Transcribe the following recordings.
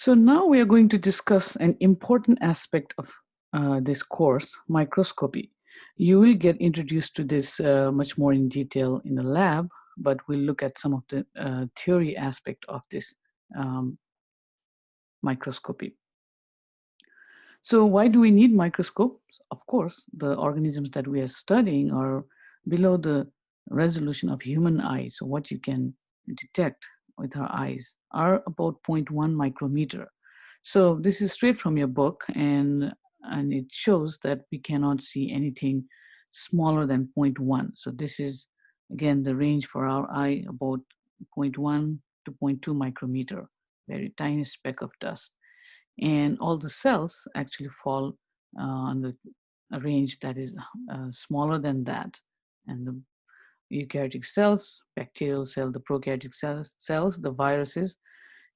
So now we are going to discuss an important aspect of this course, microscopy. You will get introduced to this much more in detail in the lab, but we'll look at some of the theory aspect of this um, microscopy. So why do we need microscopes? Of course, the organisms that we are studying are below the resolution of human eyes. So what you can detect with our eyes are about zero point 0.1 micrometer. So this is straight from your book, and it shows that we cannot see anything smaller than zero point 0.1. So this is again the range for our eye, about zero point 0.1 to zero point 0.2 micrometer, very tiny speck of dust. And all the cells actually fall on a range that is smaller than that. And the eukaryotic cells, bacterial cell, the prokaryotic cells, the viruses,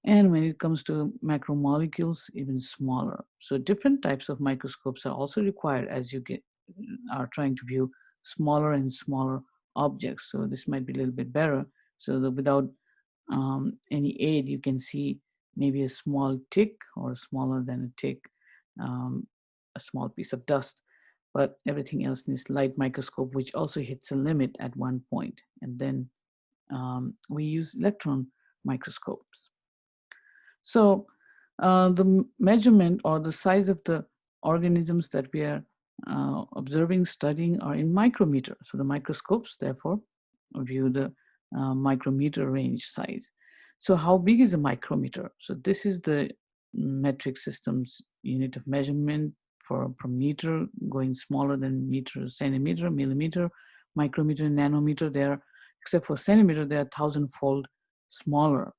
and when it comes to macromolecules, even smaller. So different types of microscopes are also required as you are trying to view smaller and smaller objects. So this might be a little bit better. So that without any aid, you can see maybe a small tick or smaller than a tick, um, a small piece of dust. But everything else needs light microscope, which also hits a limit at one point. And then we use electron microscopes. So the measurement or the size of the organisms that we are observing, studying are in micrometer. So the microscopes, therefore, view the micrometer range size. So how big is a micrometer? So this is the metric system's unit of measurement for meter, going smaller than meter, centimeter, millimeter, micrometer, nanometer. They are, except for centimeter, they are 1,000-fold smaller.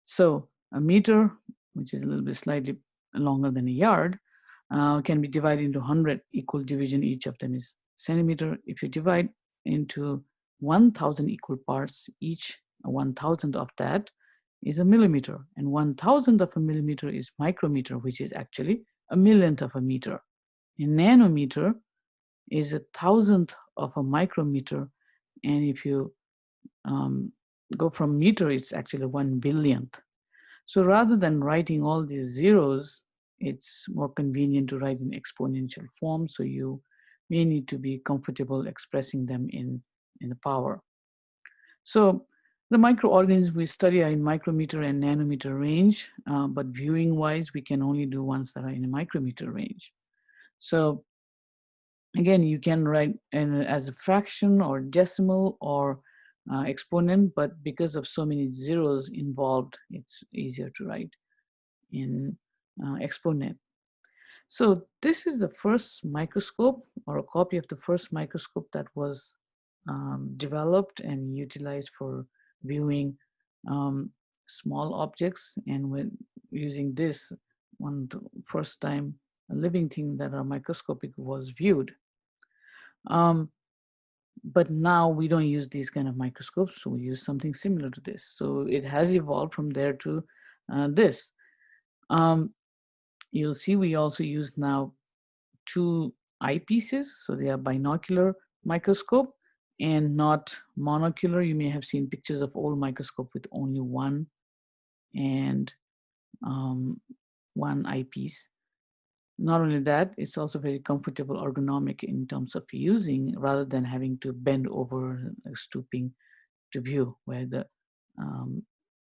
So a meter, which is a little bit slightly longer than a yard, can be divided into 100 equal division. Each of them is centimeter. If you divide into 1,000 equal parts, each 1,000th of that is a millimeter, and 1,000th of a millimeter is micrometer, which is actually a millionth of a meter. A nanometer is 1,000th of a micrometer, and if you go from meter, it's actually 1 billionth. So rather than writing all these zeros, it's more convenient to write in exponential form. So you may need to be comfortable expressing them in the power. So the microorganisms we study are in micrometer and nanometer range, but viewing wise, we can only do ones that are in a micrometer range. So again, you can write as a fraction or decimal or exponent, but because of so many zeros involved, it's easier to write in exponent. So this is the first microscope, or a copy of the first microscope that was developed and utilized for viewing small objects. And when using this, first time a living thing that are microscopic was viewed. But now we don't use these kind of microscopes, so we use something similar to this. So it has evolved from there to this. You'll see we also use now two eyepieces, so they are binocular microscope and not monocular. You may have seen pictures of old microscope with only one and one eyepiece. Not only that, it's also very comfortable, ergonomic in terms of using, rather than having to bend over, stooping to view, where the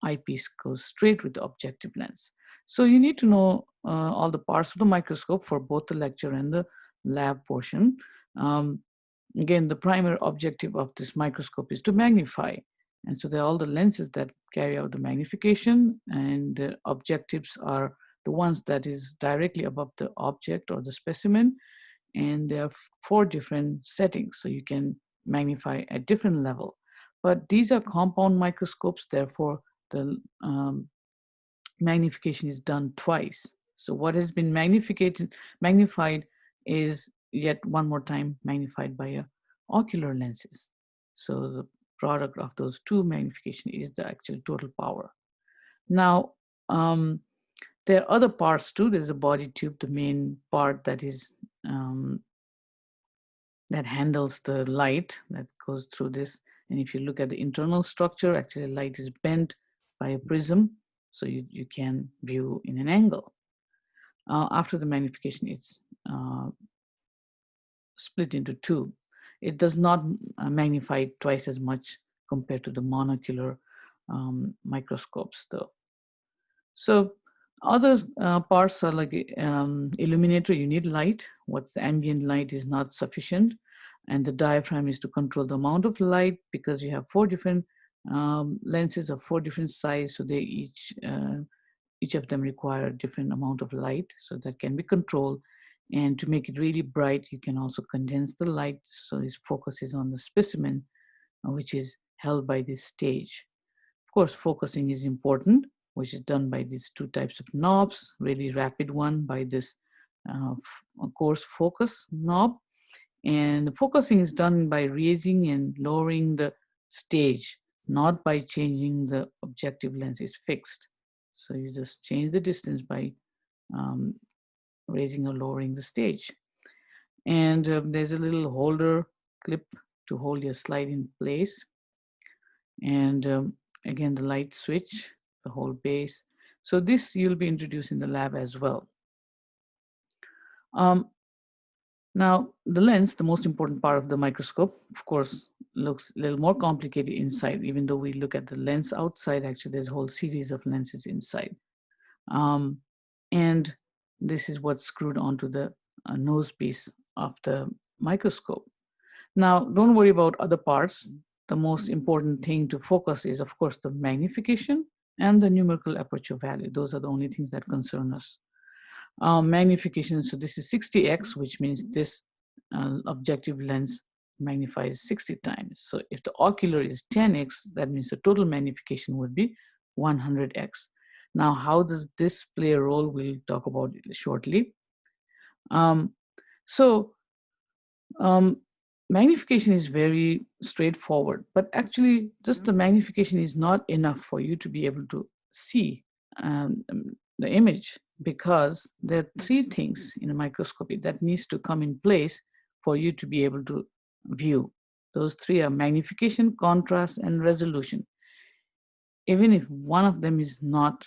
eyepiece goes straight with the objective lens. So you need to know all the parts of the microscope for both the lecture and the lab portion. Again, the primary objective of this microscope is to magnify. And so there are all the lenses that carry out the magnification, and the objectives are the ones that is directly above the object or the specimen. And there are 4 different settings, so you can magnify at different level. But these are compound microscopes, therefore the magnification is done twice. So what has been magnified is yet one more time magnified by ocular lenses. So the product of those 2 magnification is the actual total power. Now, there are other parts too. There's a body tube, the main part that is that handles the light that goes through this. And if you look at the internal structure, actually light is bent by a prism, so you can view in an angle. After the magnification, it's split into two. It does not magnify twice as much compared to the monocular microscopes, though. So other parts are like illuminator. You need light. What's the ambient light is not sufficient, and the diaphragm is to control the amount of light, because you have four different lenses of four different size, so they each of them require a different amount of light, so that can be controlled. And to make it really bright, you can also condense the light, so its focus is on the specimen, which is held by this stage. Of course, focusing is important, which is done by these two types of knobs. Really rapid one by this coarse focus knob, and the focusing is done by raising and lowering the stage, not by changing the objective lens. Is fixed, so you just change the distance by um, raising or lowering the stage. And there's a little holder clip to hold your slide in place. And again, the light switch, the whole base. So this you'll be introduced in the lab as well. Now, the lens, the most important part of the microscope, of course, looks a little more complicated inside. Even though we look at the lens outside, actually there's a whole series of lenses inside. And this is what's screwed onto the nose piece of the microscope. Now, don't worry about other parts. The most important thing to focus is, of course, the magnification and the numerical aperture value. Those are the only things that concern us. Magnification, so this is 60x, which means this objective lens magnifies 60 times. So if the ocular is 10x, that means the total magnification would be 100x. Now, how does this play a role? We'll talk about it shortly. Magnification is very straightforward, but actually just the magnification is not enough for you to be able to see the image, because there are three things in a microscopy that needs to come in place for you to be able to view. Those three are magnification, contrast, and resolution. Even if one of them is not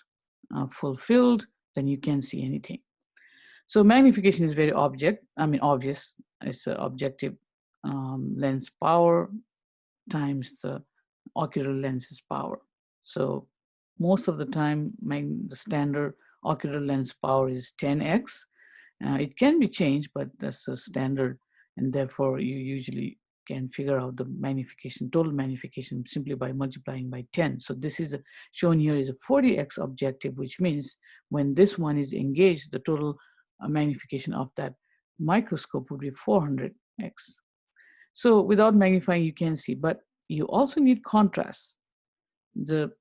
fulfilled, then you can't see anything. So magnification is very obvious. It's an objective lens power times the ocular lens's power. So most of the time, the standard ocular lens power is 10x. It can be changed, but that's the standard, and therefore you usually can figure out the magnification, total magnification, simply by multiplying by 10. So this is shown here is a 40x objective, which means when this one is engaged, the total magnification of that microscope would be 400x. So without magnifying, you can see, but you also need contrast. The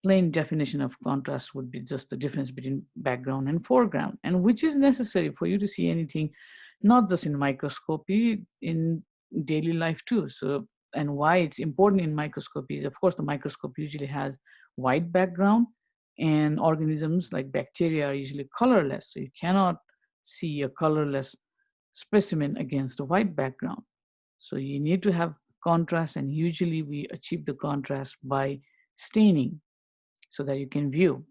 plain definition of contrast would be just the difference between background and foreground, and which is necessary for you to see anything, not just in microscopy, in daily life too. So, and why it's important in microscopy is, of course, the microscope usually has white background, and organisms like bacteria are usually colorless. So you cannot see a colorless specimen against a white background. So you need to have contrast, and usually we achieve the contrast by staining so that you can view.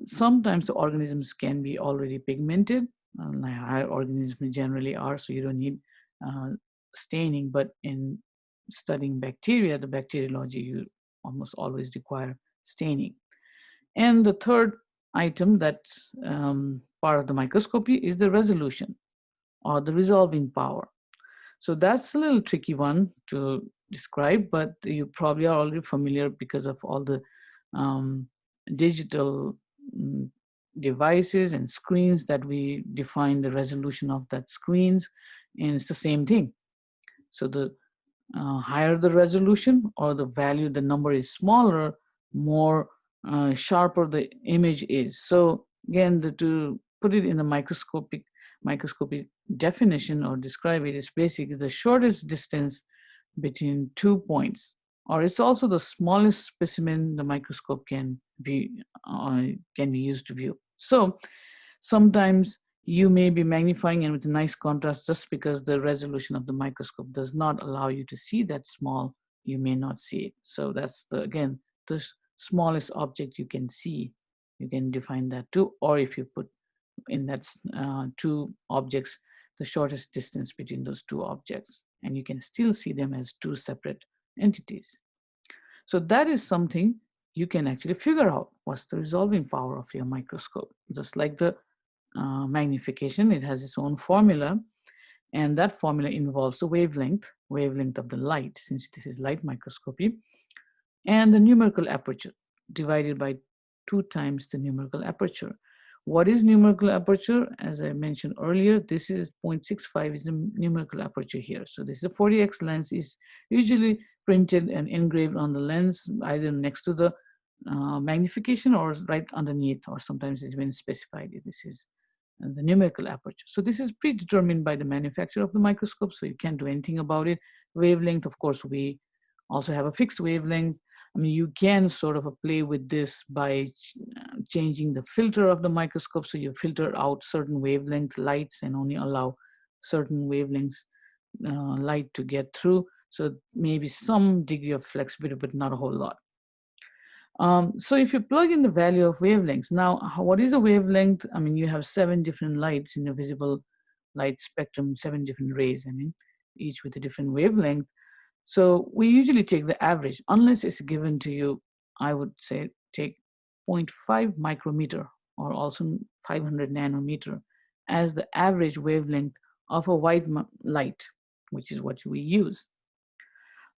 Sometimes the organisms can be already pigmented, like higher organisms generally are, so you don't need staining. But in studying bacteria, the bacteriology, you almost always require staining. And the third item that's part of the microscopy is the resolution, or the resolving power. So that's a little tricky one to describe, but you probably are already familiar because of all the digital devices and screens that we define the resolution of that screens, and it's the same thing. So the higher the resolution, or the value, the number is smaller, more sharper the image is. So again, to put it in the microscopic definition or describe it, is basically the shortest distance between 2 points, or it's also the smallest specimen the microscope can be used to view. So sometimes you may be magnifying and with a nice contrast, just because the resolution of the microscope does not allow you to see that small, you may not see it. So that's again the smallest object you can see, you can define that too. Or if you put in that two objects, the shortest distance between those two objects, and you can still see them as two separate entities. So that is something you can actually figure out what's the resolving power of your microscope. Just like the magnification, it has its own formula, and that formula involves the wavelength of the light, since this is light microscopy, and the numerical aperture divided by 2 times the numerical aperture. What is numerical aperture? As I mentioned earlier, this is 0.65 is the numerical aperture here. So this is a 40x lens, is usually printed and engraved on the lens, either next to the magnification or right underneath, or sometimes it's been specified. This is the numerical aperture. So this is predetermined by the manufacturer of the microscope, so you can't do anything about it. Wavelength, of course, we also have a fixed wavelength. I mean, you can sort of play with this by changing the filter of the microscope. So you filter out certain wavelength lights and only allow certain wavelengths light to get through. So maybe some degree of flexibility, but not a whole lot. So if you plug in the value of wavelengths, now what is a wavelength? I mean, you have 7 different lights in the visible light spectrum, 7 different rays, I mean, each with a different wavelength. So we usually take the average, unless it's given to you. I would say take 0.5 micrometer or also 500 nanometer as the average wavelength of a white light, which is what we use.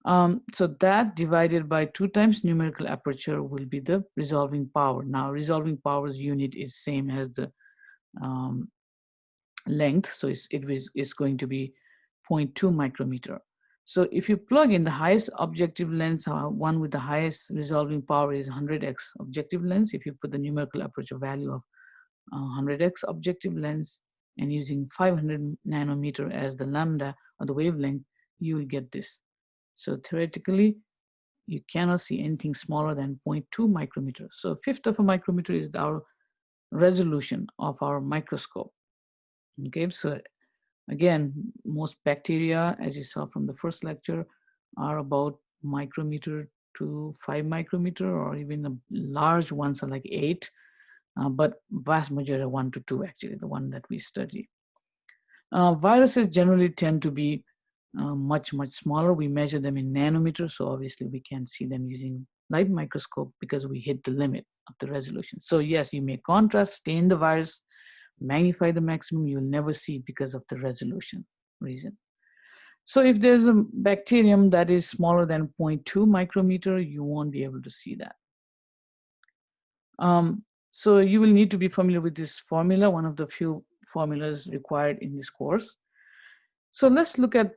So that divided by 2 times numerical aperture will be the resolving power. Now, resolving power's unit is same as the um, length, so it's going to be 0.2 micrometer. So if you plug in the highest objective lens, one with the highest resolving power is 100x objective lens. If you put the numerical aperture value of 100x objective lens and using 500 nanometer as the lambda or the wavelength, you will get this. So theoretically, you cannot see anything smaller than 0.2 micrometer. So a fifth of a micrometer is our resolution of our microscope. Okay, so again, most bacteria, as you saw from the first lecture, are about micrometer to 5 micrometer, or even the large ones are like 8, but vast majority are 1 to 2, actually, the one that we study. Viruses generally tend to be much smaller. We measure them in nanometers, so obviously we can't see them using light microscope because we hit the limit of the resolution. So yes, you may contrast, stain the virus, magnify the maximum, you'll never see because of the resolution reason. So if there's a bacterium that is smaller than 0.2 micrometer, you won't be able to see that. So you will need to be familiar with this formula, one of the few formulas required in this course. So let's look at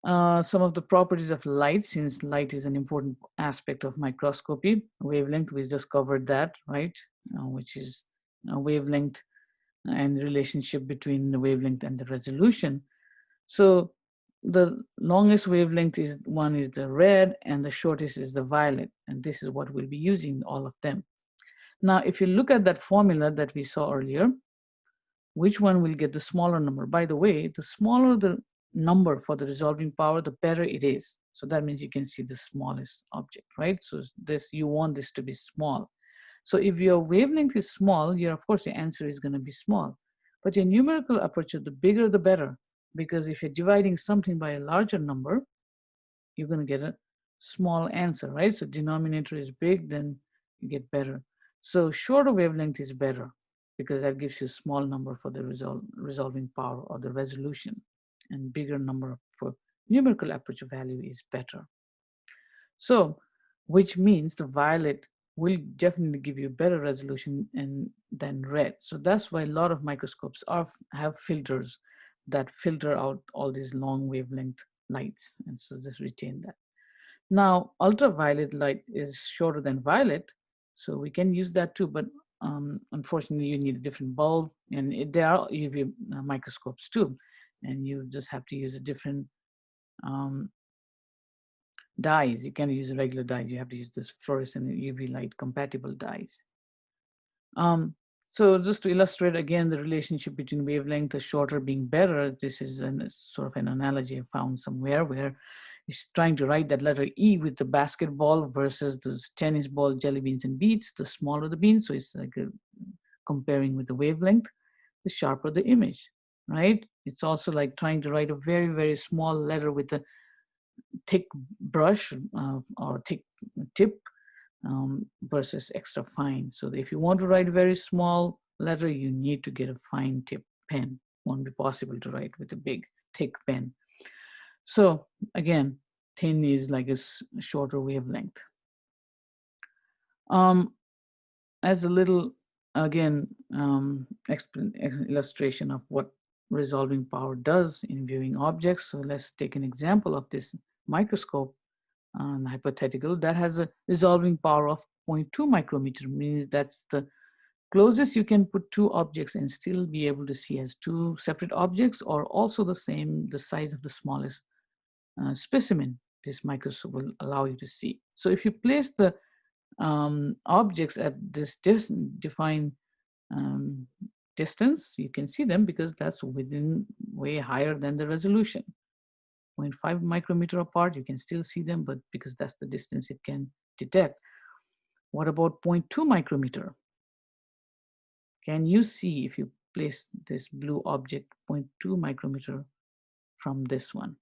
some of the properties of light, since light is an important aspect of microscopy. Wavelength, we just covered that, right? Which is a wavelength and the relationship between the wavelength and the resolution. So the longest wavelength is the red, and the shortest is the violet, and this is what we'll be using, all of them. Now, if you look at that formula that we saw earlier, which one will get the smaller number? By the way, the smaller the number for the resolving power, the better it is. So that means you can see the smallest object, right? So this, you want this to be small. So if your wavelength is small, of course your answer is going to be small. But your numerical aperture, the bigger the better, because if you're dividing something by a larger number, you're going to get a small answer, right? So denominator is big, then you get better. So shorter wavelength is better because that gives you a small number for the resolving power or the resolution, and bigger number for numerical aperture value is better. So, which means the violet will definitely give you better resolution than red. So that's why a lot of microscopes have filters that filter out all these long wavelength lights, and so just retain that. Now, ultraviolet light is shorter than violet, so we can use that too, but unfortunately you need a different bulb, and there are UV microscopes too, and you just have to use a different dyes. You can't use regular dyes. You have to use this fluorescent UV light compatible dyes. So just to illustrate again the relationship between wavelength, the shorter being better, this is sort of an analogy I found somewhere where It's trying to write that letter E with the basketball versus those tennis ball, jelly beans, and beets. The smaller the bean, so it's like comparing with the wavelength, the sharper the image, right? It's also like trying to write a very, very small letter with a thick brush or thick tip versus extra fine. So if you want to write a very small letter, you need to get a fine tip pen. Won't be possible to write with a big, thick pen. So again, thin is like a shorter wavelength. As a little, again, illustration of what resolving power does in viewing objects. So let's take an example of this microscope, hypothetical, that has a resolving power of 0.2 micrometer, means that's the closest you can put two objects and still be able to see as two separate objects, or also the size of the smallest specimen this microscope will allow you to see. So if you place the objects at this defined um, distance, you can see them because that's within way higher than the resolution. 0.5 micrometer apart, you can still see them, but because that's the distance it can detect. What about 0.2 micrometer? Can you see if you place this blue object 0.2 micrometer from this one,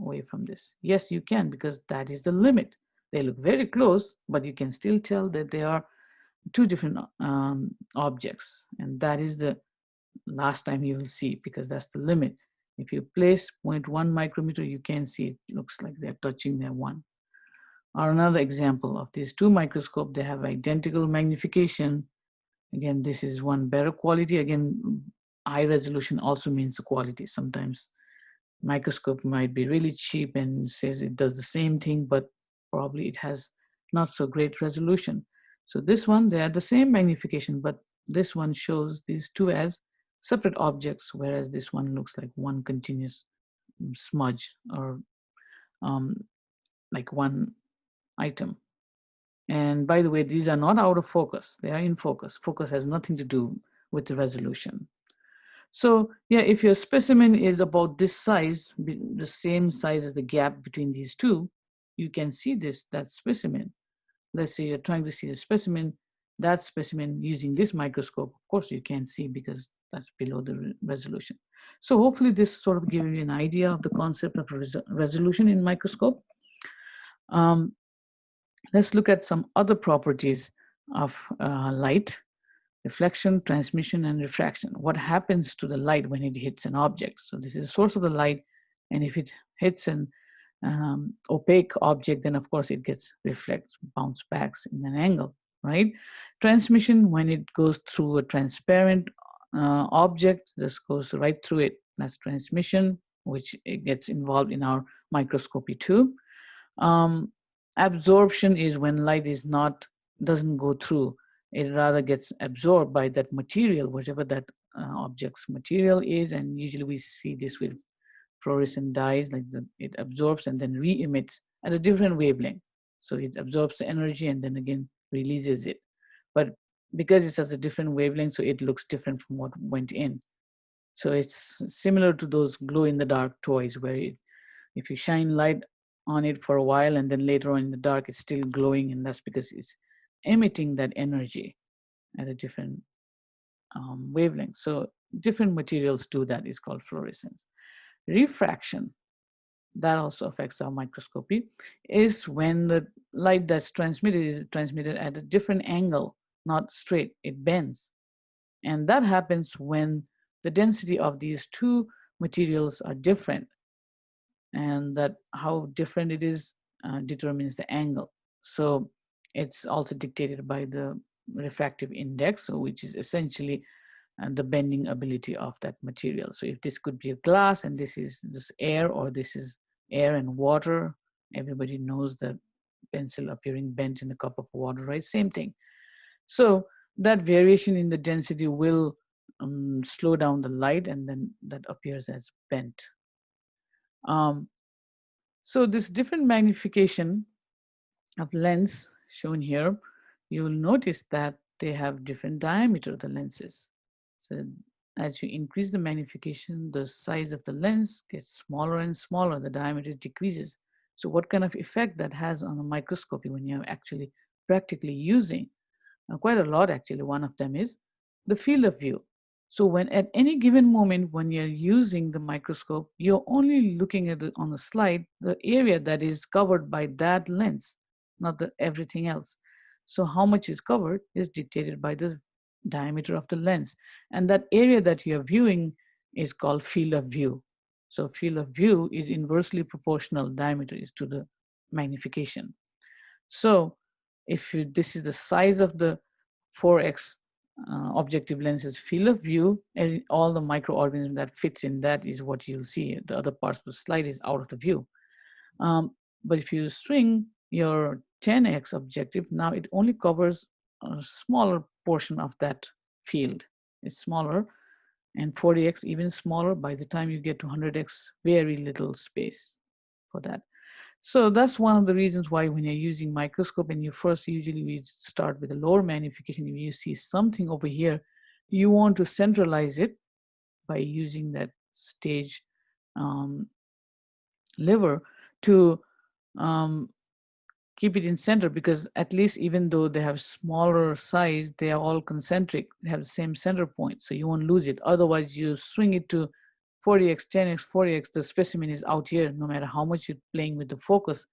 away from this? Yes, you can, because that is the limit. They look very close, but you can still tell that they are two different objects, and that is the last time you will see, because that's the limit. If you place 0.1 micrometer, you can see it looks like they're touching their one. Or another example of these two microscopes, they have identical magnification. Again, this is one better quality. Again, high resolution also means the quality. Sometimes microscope might be really cheap and says it does the same thing, but probably it has not so great resolution. So this one, they are the same magnification, but this one shows these two as separate objects, whereas this one looks like one continuous smudge, or um, like one item. And by the way, these are not out of focus. They are in focus. Focus has nothing to do with the resolution. So yeah, if your specimen is about this size, the same size as the gap between these two, you can see that specimen. Let's say you're trying to see a specimen, that specimen using this microscope, of course you can't see because that's below the resolution. So hopefully this sort of gives you an idea of the concept of resolution in microscope. Let's look at some other properties of light: reflection, transmission, and refraction. What happens to the light when it hits an object? So this is the source of the light, and if it hits an opaque object, then of course it gets reflects, bounce backs in an angle, right? Transmission, when it goes through a transparent object, this goes right through it. That's transmission, which it gets involved in our microscopy too. Um, Absorption is when light is not doesn't go through; it rather gets absorbed by that material, whatever that object's material is. And usually we see this with fluorescent dyes, like it absorbs and then re-emits at a different wavelength. So it absorbs the energy and then again releases it. But because it has a different wavelength, so it looks different from what went in. So it's similar to those glow in the dark toys where if you shine light on it for a while and then later on in the dark it's still glowing, and that's because it's emitting that energy at a different wavelength. So different materials do that. Is called fluorescence. Refraction, that also affects our microscopy, is when the light that's transmitted is transmitted at a different angle, not straight, it bends. And that happens when the density of these two materials are different, and that how different it is determines the angle. So it's also dictated by the refractive index, so which is essentially the bending ability of that material. So if this could be a glass and this is this air, or this is air and water, everybody knows that pencil appearing bent in a cup of water, right? Same thing. So that variation in the density will slow down the light, and then that appears as bent. Um, so this different magnification of lens shown here, you will notice that they have different diameter, the lenses. So as you increase the magnification, the size of the lens gets smaller and smaller, the diameter decreases. So what kind of effect that has on a microscopy when you're actually practically using? Quite a lot, actually. One of them is the field of view. So when at any given moment when you're using the microscope, you're only looking at on the slide the area that is covered by that lens, not everything else. So how much is covered is dictated by the diameter of the lens, and that area that you're viewing is called field of view. So field of view is inversely proportional diameter is to the magnification. So if this is the size of the 4x objective lens's field of view, and all the microorganism that fits in that is what you'll see. The other parts of the slide is out of the view. But if you swing your 10x objective, now it only covers a smaller portion of that field. It's smaller, and 40x even smaller. By the time you get to 100x, very little space for that. So that's one of the reasons why when you're using microscope and you first usually we start with a lower magnification, if you see something over here, you want to centralize it by using that stage um, lever to um, keep it in center, because at least even though they have smaller size, they are all concentric, they have the same center point, so you won't lose it. Otherwise you swing it to 40x, 10x, 40x, the specimen is out here. No matter how much you're playing with the focus,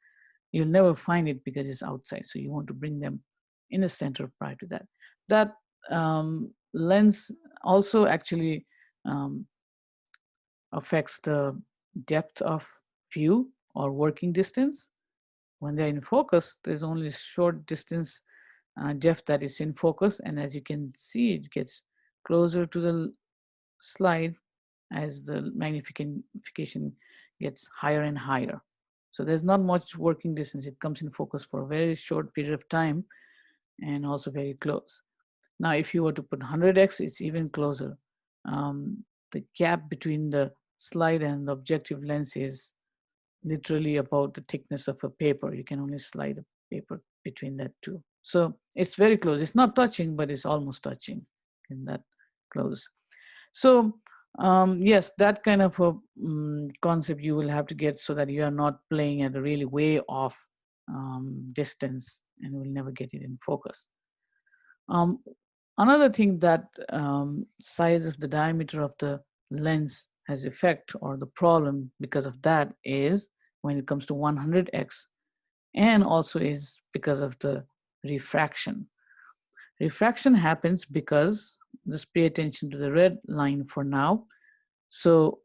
you'll never find it because it's outside. So you want to bring them in the center prior to that. That lens also actually um, affects the depth of view or working distance. When they're in focus, there's only a short distance depth that is in focus. And as you can see, it gets closer to the slide as the magnification gets higher and higher. So there's not much working distance. It comes in focus for a very short period of time and also very close. Now, if you were to put 100x, it's even closer. The gap between the slide and the objective lens is literally about the thickness of a paper. You can only slide a paper between that two. So it's very close. It's not touching, but it's almost touching in that close. So yes, that kind of a concept you will have to get so that you are not playing at a really way off distance and will never get it in focus. Um, Another thing that size of the diameter of the lens has effect or the problem because of that is when it comes to 100x, and also is because of the refraction. Refraction happens because, just pay attention to the red line for now. So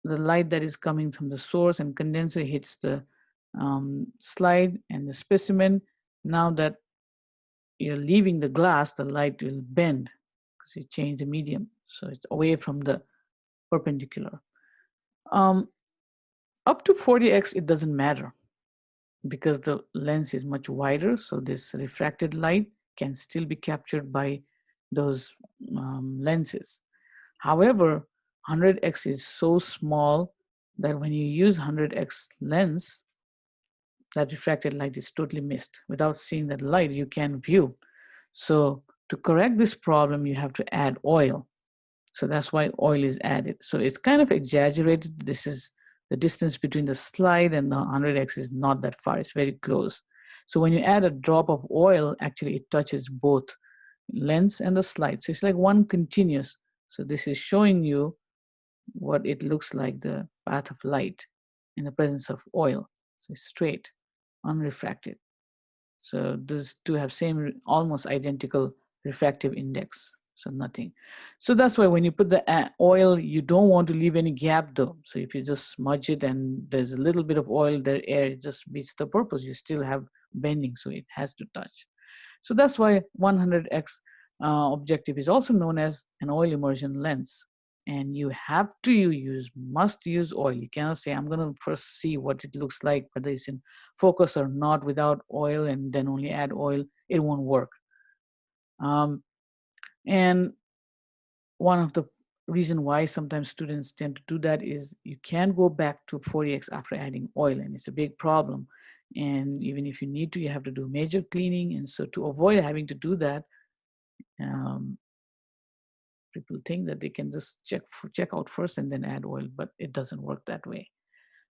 the light that is coming from the source and condenser hits the slide and the specimen. Now that you're leaving the glass, the light will bend because you change the medium. So it's away from the perpendicular. Um, Up to 40x, it doesn't matter because the lens is much wider. So this refracted light can still be captured by those lenses. However, 100x is so small that when you use 100x lens, that refracted light is totally missed. Without seeing that light, you can view. So to correct this problem, you have to add oil. So that's why oil is added. So it's kind of exaggerated. This is the distance between the slide and the 100x is not that far. It's very close. So when you add a drop of oil, actually it touches both lens and the slide. So it's like one continuous. So this is showing you what it looks like, the path of light in the presence of oil. So it's straight, unrefracted. So those two have same, almost identical refractive index. So nothing. So that's why when you put the oil, you don't want to leave any gap though. So if you just smudge it and there's a little bit of oil there, air, it just beats the purpose. You still have bending, so it has to touch. So that's why 100x objective is also known as an oil immersion lens. And you have to must use oil. You cannot say, I'm going to first see what it looks like, whether it's in focus or not, without oil and then only add oil. It won't work. And one of the reason why sometimes students tend to do that is you can't go back to 40x after adding oil, and it's a big problem. And even if you need to, you have to do major cleaning. And so to avoid having to do that, people think that they can just check out first and then add oil, but it doesn't work that way.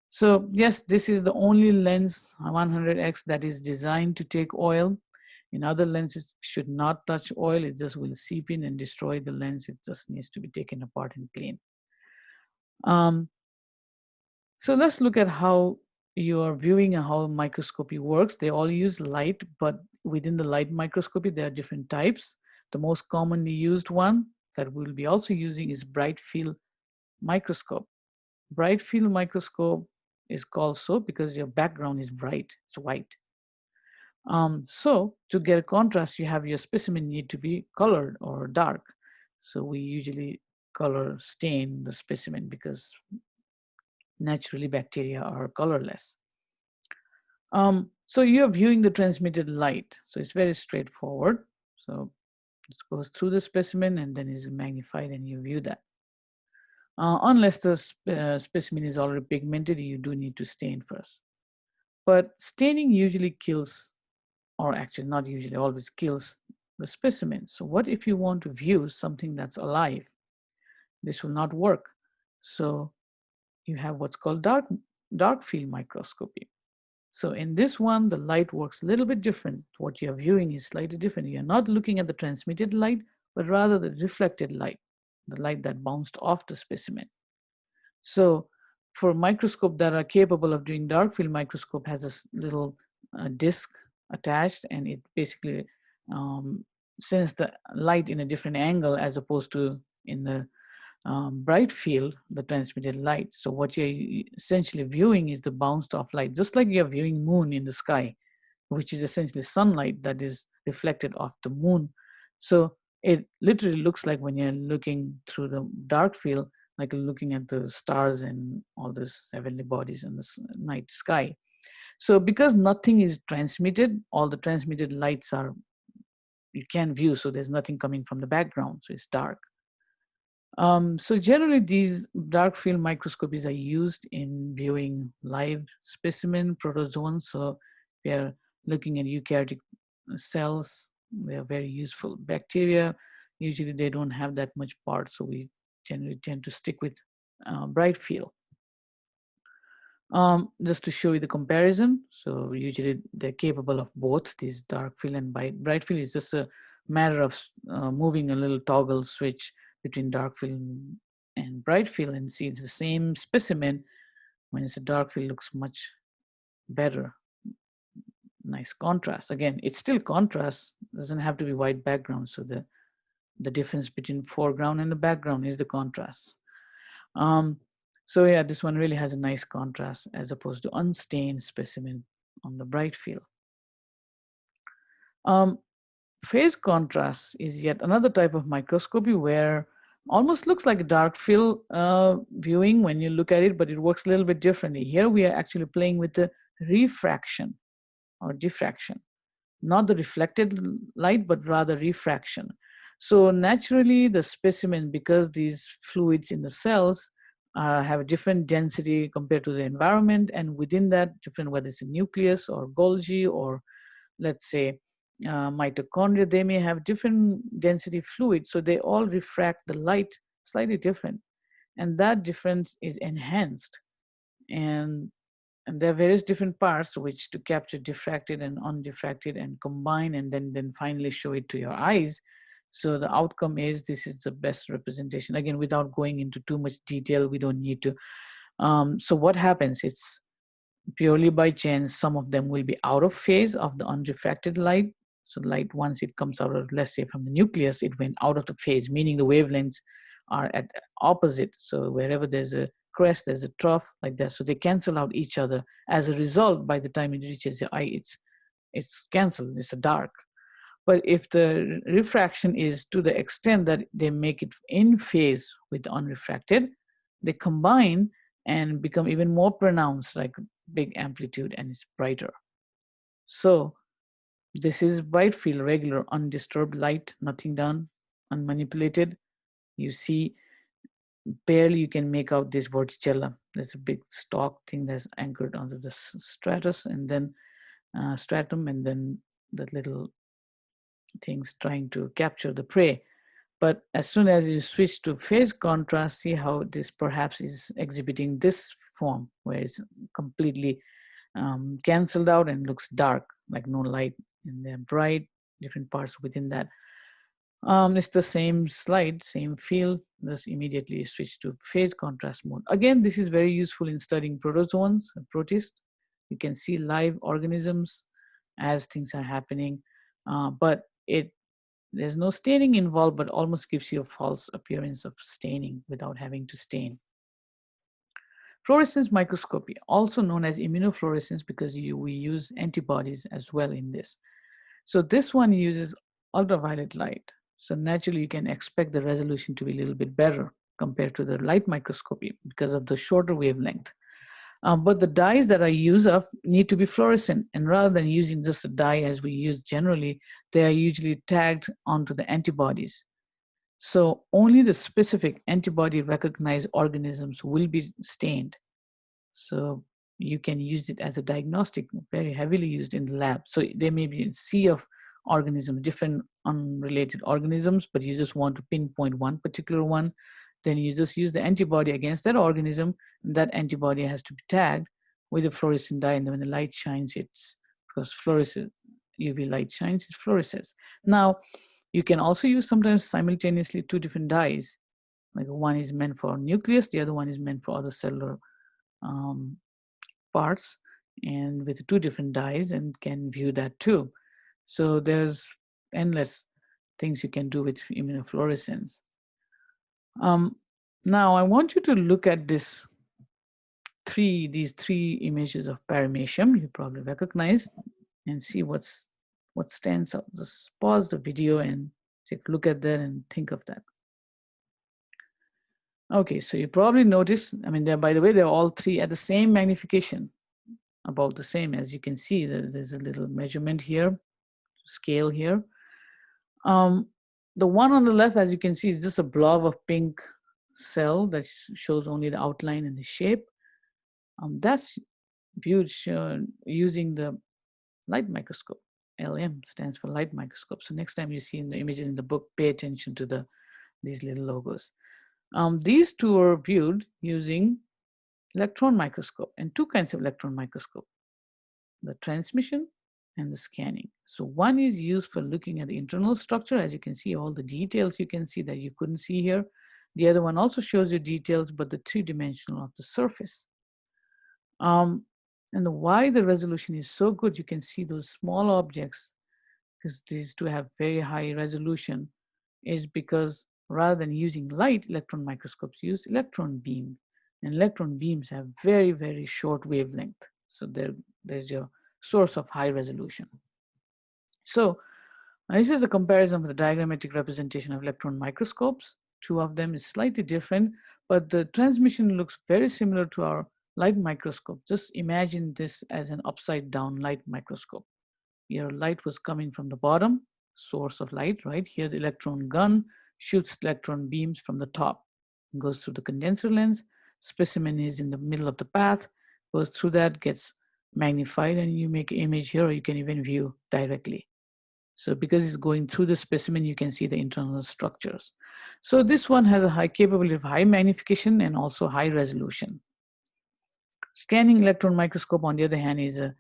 So yes, this is the only lens 100x that is designed to take oil. In other lenses should not touch oil. It just will seep in and destroy the lens. It just needs to be taken apart and cleaned. So let's look at how you are viewing and how microscopy works. They all use light, but within the light microscopy, there are different types. The most commonly used one that we'll be also using is bright field microscope. Bright field microscope is called so because your background is bright, it's white. So to get a contrast, you have your specimen need to be colored or dark. So we usually color stain the specimen because naturally bacteria are colorless. So you're viewing the transmitted light. So it's very straightforward. So it goes through the specimen and then is magnified and you view that. Unless the specimen is already pigmented, you do need to stain first. But staining usually kills, or actually not usually, always kills the specimen. So what if you want to view something that's alive? This will not work. So you have what's called dark field microscopy. So in this one, the light works a little bit different. What you're viewing is slightly different. You're not looking at the transmitted light, but rather the reflected light, the light that bounced off the specimen. So for microscope that are capable of doing dark field microscope has a little disc attached, and it basically sends the light in a different angle as opposed to in the bright field, the transmitted light. So what you're essentially viewing is the bounced off light, just like you're viewing moon in the sky, which is essentially sunlight that is reflected off the moon. So it literally looks like when you're looking through the dark field, like looking at the stars and all those heavenly bodies in the night sky. So because nothing is transmitted, all the transmitted lights are, you can view, so there's nothing coming from the background, so it's dark. So generally, these dark field microscopies are used in viewing live specimen protozoans. So we are looking at eukaryotic cells. They are very useful. Bacteria, usually they don't have that much part, so we generally tend to stick with bright field. Just to show you the comparison, so usually they're capable of both. These dark field and bright field is just a matter of moving a little toggle switch between dark field and bright field, and see it's the same specimen. When it's a dark field, looks much better. Nice contrast. Again, it's still contrast, doesn't have to be white background. So the difference between foreground and the background is the contrast. So yeah, this one really has a nice contrast as opposed to unstained specimen on the bright field. Phase contrast is yet another type of microscopy where almost looks like a dark field viewing when you look at it, but it works a little bit differently. Here we are actually playing with the refraction or diffraction, not the reflected light, but rather refraction. So naturally the specimen, because these fluids in the cells have a different density compared to the environment, and within that different, whether it's a nucleus or Golgi or let's say mitochondria, they may have different density fluid, so they all refract the light slightly different, and that difference is enhanced, and there are various different parts to which to capture diffracted and undiffracted and combine and then finally show it to your eyes. So the outcome is this is the best representation. Again, without going into too much detail, we don't need to. So what happens? It's purely by chance. Some of them will be out of phase of the unrefracted light. So light, once it comes out of, let's say from the nucleus, it went out of the phase, meaning the wavelengths are at opposite. So wherever there's a crest, there's a trough like that. So they cancel out each other. As a result, by the time it reaches the eye, it's canceled, it's a dark. But if the refraction is to the extent that they make it in phase with the unrefracted, they combine and become even more pronounced, like big amplitude, and it's brighter. So this is bright field, regular undisturbed light, nothing done, unmanipulated. You see barely you can make out this Vorticella. There's a big stalk thing that's anchored onto the stratus and then stratum, and then the little things trying to capture the prey. But as soon as you switch to phase contrast, see how this perhaps is exhibiting this form, where it's completely canceled out and looks dark, like no light, and they're bright, different parts within that. It's the same slide, same field. Just immediately switch to phase contrast mode. Again, this is very useful in studying protozoans and protists. You can see live organisms as things are happening, but there's no staining involved, but almost gives you a false appearance of staining without having to stain. Fluorescence microscopy, also known as immunofluorescence, because we use antibodies as well in this. So this one uses ultraviolet light. So naturally, you can expect the resolution to be a little bit better compared to the light microscopy because of the shorter wavelength. But the dyes that I use need to be fluorescent, and rather than using just a dye as we use generally, they are usually tagged onto the antibodies. So only the specific antibody recognized organisms will be stained. So you can use it as a diagnostic, very heavily used in the lab. So there may be a sea of organisms, different unrelated organisms, but you just want to pinpoint one particular one. Then you just use the antibody against that organism, and that antibody has to be tagged with a fluorescent dye. And then when the light shines, it's because fluorescent UV light shines, it fluoresces. Now, you can also use sometimes simultaneously two different dyes. Like one is meant for nucleus, the other one is meant for other cellular um, parts, and with two different dyes, and can view that too. So there's endless things you can do with immunofluorescence. Now I want you to look at these three images of paramecium you probably recognize, and see what stands out. Just pause the video and take a look at that and think of that. Okay, so you probably notice, I mean, by the way, they're all three at the same magnification, about the same. As you can see, there's a little measurement here, scale here. The one on the left, as you can see, is just a blob of pink cell that shows only the outline and the shape. That's viewed using the light microscope. LM stands for light microscope. So next time you see in the images in the book, pay attention to these little logos. These two are viewed using electron microscope, and two kinds of electron microscope: the transmission and the scanning. So one is used for looking at the internal structure. As you can see, all the details you can see that you couldn't see here. The other one also shows you details, but the three-dimensional of the surface. And why the resolution is so good, you can see those small objects, because these two have very high resolution, is because rather than using light, electron microscopes use electron beam. And electron beams have very, very short wavelength. So there's your source of high resolution. So this is a comparison of the diagrammatic representation of electron microscopes. Two of them is slightly different, but the transmission looks very similar to our light microscope. Just imagine this as an upside down light microscope. Your light was coming from the bottom, source of light, right? Here the electron gun shoots electron beams from the top, goes through the condenser lens. Specimen is in the middle of the path, goes through that, gets magnified, and you make an image here, or you can even view directly. So because it's going through the specimen, you can see the internal structures. So this one has a high capability of high magnification and also high resolution. Scanning electron microscope, on the other hand, is a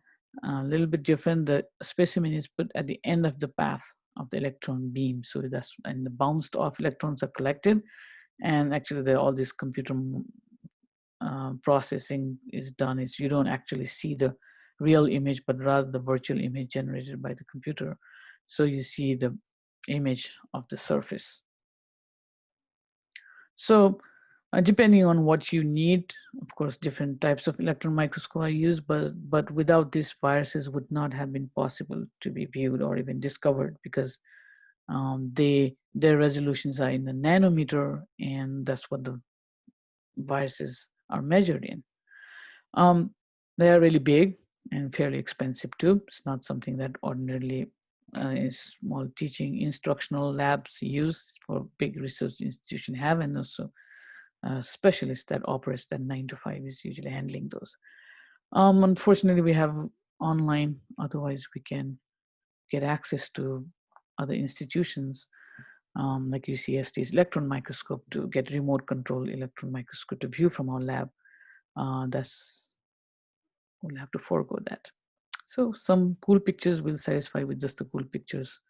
little bit different. The specimen is put at the end of the path of the electron beam. So and the bounced off electrons are collected. And actually, all this computer processing is done. You don't actually see the real image, but rather the virtual image generated by the computer. So you see the image of the surface. So depending on what you need, of course, different types of electron microscope are used, but without this, viruses would not have been possible to be viewed or even discovered, because their resolutions are in the nanometer, and that's what the viruses are measured in. They are really big and fairly expensive too. It's not something that ordinarily small teaching instructional labs use, for big research institution have, and also specialist that operates that 9 to 5 is usually handling those. Unfortunately, we have online. Otherwise, we can get access to other institutions like UCSD's electron microscope to get remote control electron microscope to view from our lab. That's we'll have to forego that. So some cool pictures will satisfy with just the cool pictures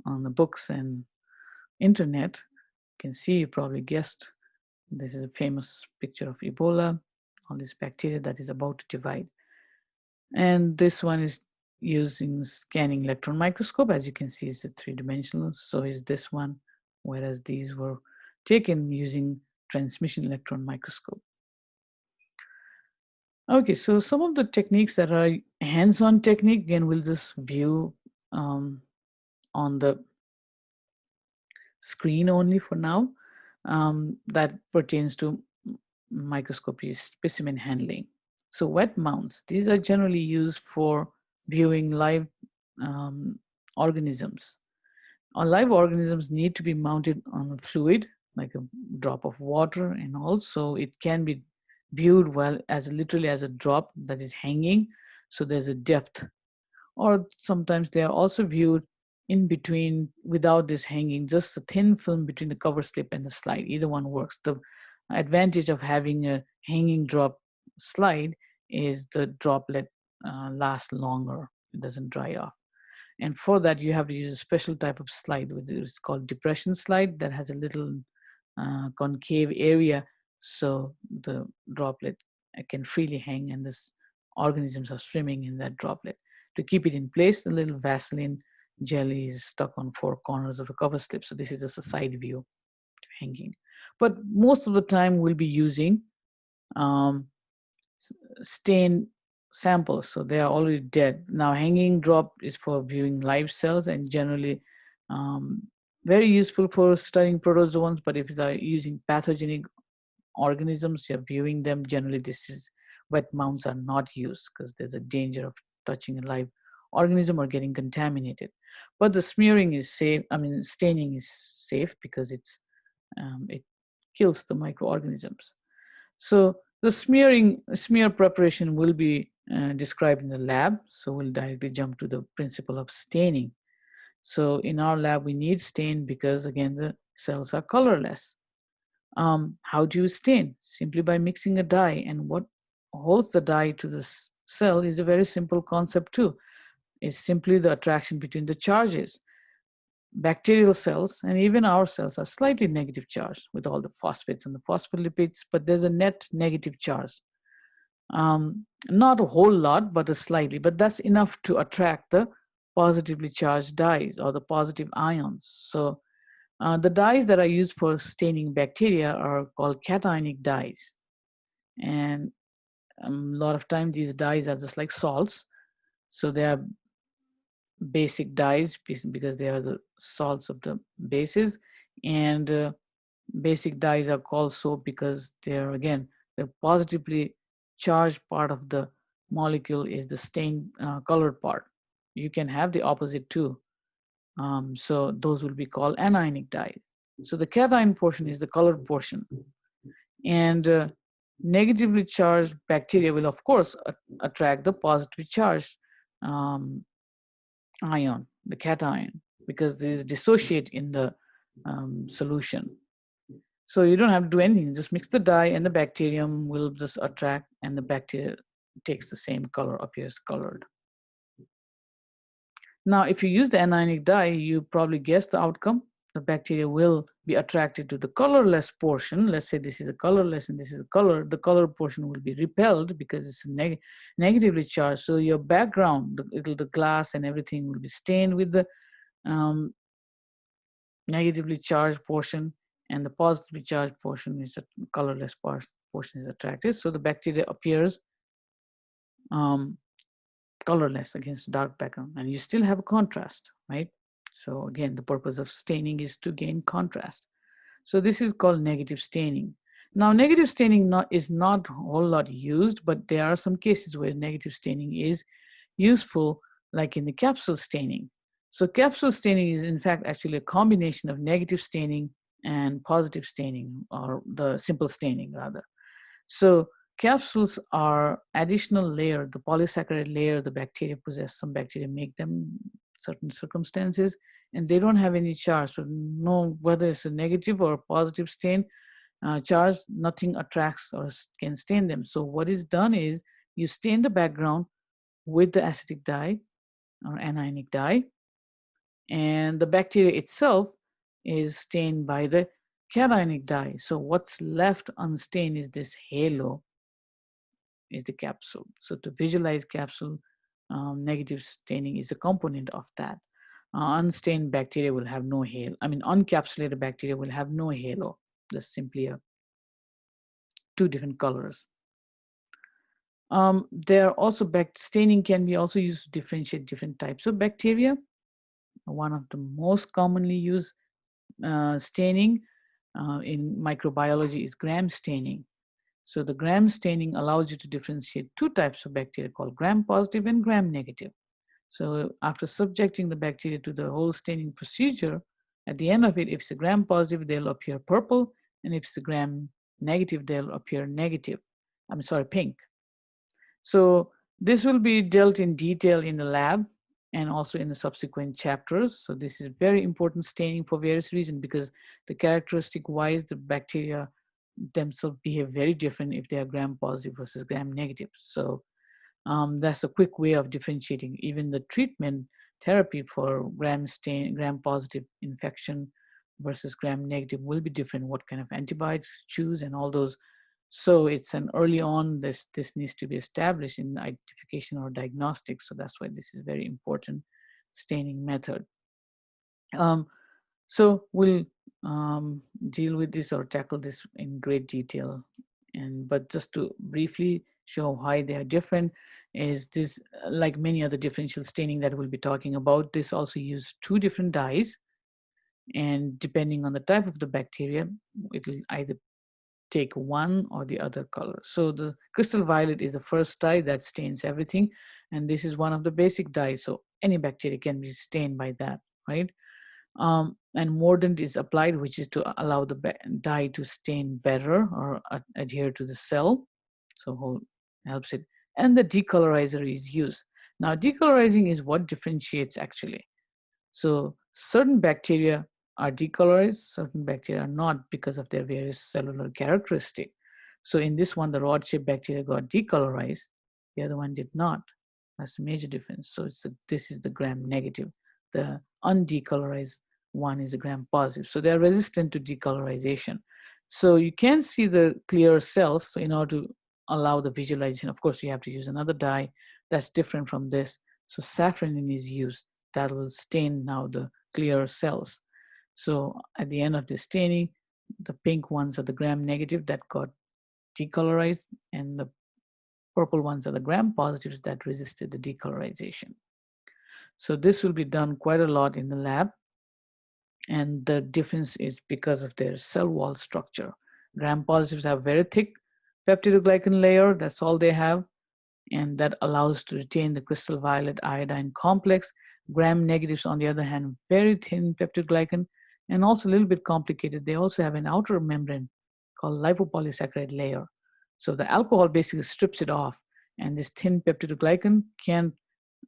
on the books and internet. You can see, you probably guessed, this is a famous picture of Ebola, all this bacteria that is about to divide. And this one is using scanning electron microscope. As you can see, it's a three-dimensional. So is this one, whereas these were taken using transmission electron microscope. Okay, so some of the techniques that are hands-on technique, again, we'll just view on the screen only for now. That pertains to microscopy specimen handling. So wet mounts, these are generally used for viewing live um, organisms. Live organisms need to be mounted on a fluid, like a drop of water, and also it can be viewed well as literally as a drop that is hanging. So there's a depth, or sometimes they are also viewed in between without this hanging, just a thin film between the cover slip and the slide. Either one works. The advantage of having a hanging drop slide is the droplet lasts longer, it doesn't dry off. And for that, you have to use a special type of slide, which is called depression slide, that has a little concave area, so the droplet can freely hang, and this organisms are swimming in that droplet. To keep it in place, the little Vaseline jelly is stuck on four corners of the cover slip. So this is just a side view hanging. But most of the time, we'll be using um, stain samples, so they are already dead. Now, hanging drop is for viewing live cells and generally um, very useful for studying protozoans. But if you are using pathogenic organisms, you're viewing them, generally this is wet mounts are not used because there's a danger of touching a live organism or getting contaminated. But the smearing is safe. I mean, staining is safe because it kills the microorganisms. So the smear preparation will be described in the lab. So we'll directly jump to the principle of staining. So in our lab, we need stain because, again, the cells are colorless. How do you stain? Simply by mixing a dye. And what holds the dye to the cell is a very simple concept too. It's simply the attraction between the charges. Bacterial cells and even our cells are slightly negative charged with all the phosphates and the phospholipids, but there's a net negative charge. Not a whole lot, but a slightly, but that's enough to attract the positively charged dyes or the positive ions. So the dyes that are used for staining bacteria are called cationic dyes. And a lot of times these dyes are just like salts. So they are basic dyes because they are the salts of the bases. And basic dyes are called so because they're, again, the positively charged part of the molecule is the stain colored part. You can have the opposite too. So those will be called anionic dyes. So the cation portion is the colored portion. And negatively charged bacteria will, of course, attract the positively charged ion, the cation, because these dissociate in the solution. So you don't have to do anything. Just mix the dye and the bacterium will just attract, and the bacteria takes the same color, appears colored. Now, if you use the anionic dye, you probably guess the outcome. The bacteria will be attracted to the colorless portion. Let's say this is a colorless and this is a color. The color portion will be repelled because it's negatively charged. So your background, the glass and everything will be stained with the negatively charged portion, and the positively charged portion is a colorless portion is attracted. So the bacteria appears colorless against dark background, and you still have a contrast, right? So again, the purpose of staining is to gain contrast. So this is called negative staining. Now, negative staining is not a whole lot used, but there are some cases where negative staining is useful, like in the capsule staining. So capsule staining is in fact actually a combination of negative staining and positive staining, or the simple staining rather. So capsules are additional layer, the polysaccharide layer the bacteria possess. Some bacteria make them certain circumstances, and they don't have any charge. So no, whether it's a negative or a positive stain, charged, nothing attracts or can stain them. So what is done is you stain the background with the acetic dye or anionic dye, and the bacteria itself is stained by the cationic dye. So what's left unstained is this halo, is the capsule. So to visualize capsule, negative staining is a component of that. Unstained bacteria will have no halo. I mean, uncapsulated bacteria will have no halo. Just simply two different colors. There are also staining can be also used to differentiate different types of bacteria. One of the most commonly used staining in microbiology is gram staining. So the gram staining allows you to differentiate two types of bacteria called gram positive and gram negative. So after subjecting the bacteria to the whole staining procedure, at the end of it, if it's a gram positive, they'll appear purple, and if it's a gram negative, they'll appear negative. I'm sorry, pink. So this will be dealt in detail in the lab and also in the subsequent chapters. So this is very important staining for various reasons, because the characteristic wise, the bacteria themselves behave very different if they are gram positive versus gram negative. So that's a quick way of differentiating. Even the treatment therapy for gram positive infection versus gram negative will be different. What kind of antibiotics choose and all those. So it's an early on, this needs to be established in identification or diagnostics. So that's why this is very important staining method. So we'll deal with this or tackle this in great detail. But just to briefly show why they are different, is this, like many other differential staining that we'll be talking about, this also use two different dyes, and depending on the type of the bacteria, it will either take one or the other color. So the crystal violet is the first dye that stains everything, and this is one of the basic dyes, so any bacteria can be stained by that, right? And mordant is applied, which is to allow the dye to stain better or adhere to the cell, so helps it. And the decolorizer is used. Now decolorizing is what differentiates actually. So certain bacteria are decolorized, certain bacteria are not because of their various cellular characteristic. So in this one, the rod-shaped bacteria got decolorized, the other one did not. That's a major difference. So this is the gram negative. The undecolorized one is a gram positive. So they're resistant to decolorization. So you can see the clear cells. So in order to allow the visualization, of course, you have to use another dye that's different from this. So safranin is used. That will stain now the clear cells. So at the end of the staining, the pink ones are the gram negative that got decolorized, and the purple ones are the gram positives that resisted the decolorization. So this will be done quite a lot in the lab, and the difference is because of their cell wall structure. Gram positives have very thick peptidoglycan layer, that's all they have, and that allows to retain the crystal violet iodine complex. Gram negatives, on the other hand, very thin peptidoglycan, and also a little bit complicated. They also have an outer membrane called lipopolysaccharide layer. So the alcohol basically strips it off, and this thin peptidoglycan can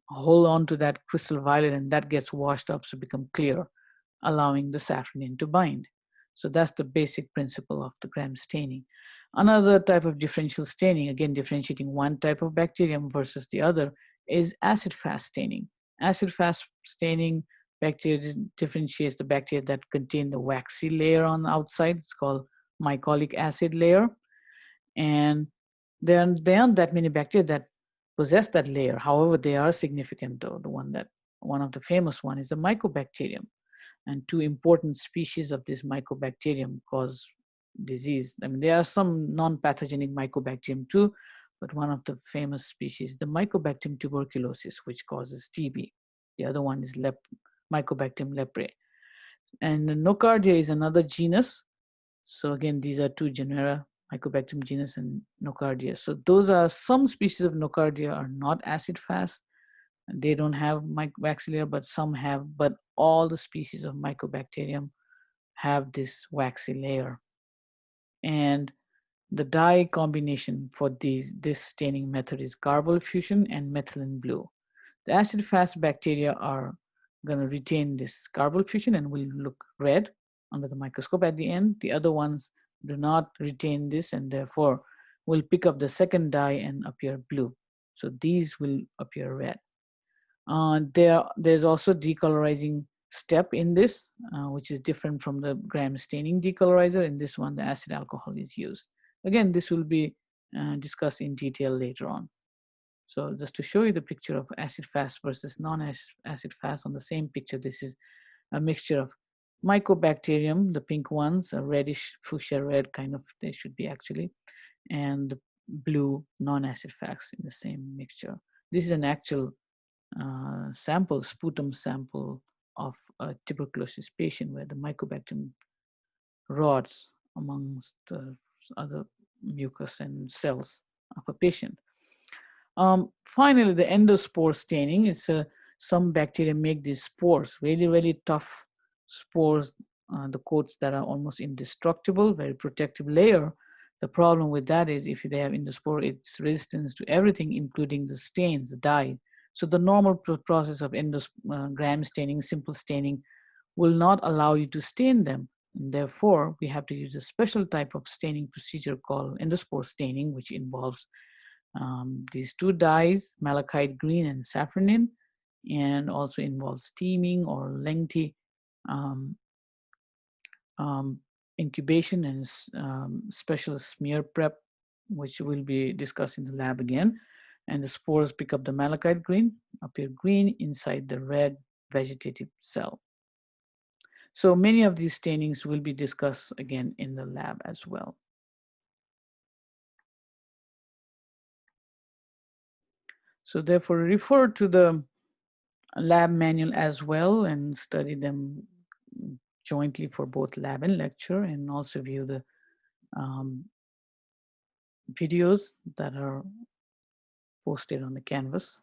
hold on to that crystal violet, and that gets washed up to become clear, allowing the safranin to bind. So that's the basic principle of the gram staining. Another type of differential staining, again differentiating one type of bacterium versus the other, is acid-fast staining. Acid-fast staining bacteria differentiates the bacteria that contain the waxy layer on the outside. It's called mycolic acid layer. And there aren't that many bacteria that possess that layer. However, they are significant though. One of the famous one is the mycobacterium. And two important species of this mycobacterium cause disease. I mean, there are some non-pathogenic mycobacterium too, but one of the famous species, the Mycobacterium tuberculosis, which causes TB. The other one is Mycobacterium leprae. And the Nocardia is another genus. So again, these are two genera, Mycobacterium genus and Nocardia. So those are some species of Nocardia are not acid-fast. They don't have waxy layer, but some have. But all the species of Mycobacterium have this waxy layer. And the dye combination for this staining method is carbonyl fusion and methylene blue. The acid-fast bacteria are going to retain this carbonyl fusion and will look red under the microscope at the end. The other ones do not retain this, and therefore will pick up the second dye and appear blue. So these will appear red. There's also decolorizing step in this, which is different from the gram staining decolorizer. In this one, the acid alcohol is used. Again, this will be discussed in detail later on. So just to show you the picture of acid fast versus non-acid fast on the same picture, this is a mixture of mycobacterium, the pink ones, a reddish fuchsia red kind of, they should be actually, and the blue non-acid fast in the same mixture. This is an actual sample, sputum sample of a tuberculosis patient where the mycobacterium rods amongst the other mucus and cells of a patient. Finally, the endospore staining is some bacteria make these spores, really, really tough spores, the coats that are almost indestructible, very protective layer. The problem with that is if they have endospore, it's resistance to everything, including the stains, the dye. So the normal process of gram staining, simple staining, will not allow you to stain them. And therefore, we have to use a special type of staining procedure called endospore staining, which involves these two dyes, malachite green and safranin, and also involves steaming or lengthy um, um, incubation and special smear prep, which will be discussed in the lab again. And the spores pick up the malachite green, appear green inside the red vegetative cell. So many of these stainings will be discussed again in the lab as well. So therefore, refer to the lab manual as well and study them jointly for both lab and lecture, and also view the videos that are posted on the Canvas.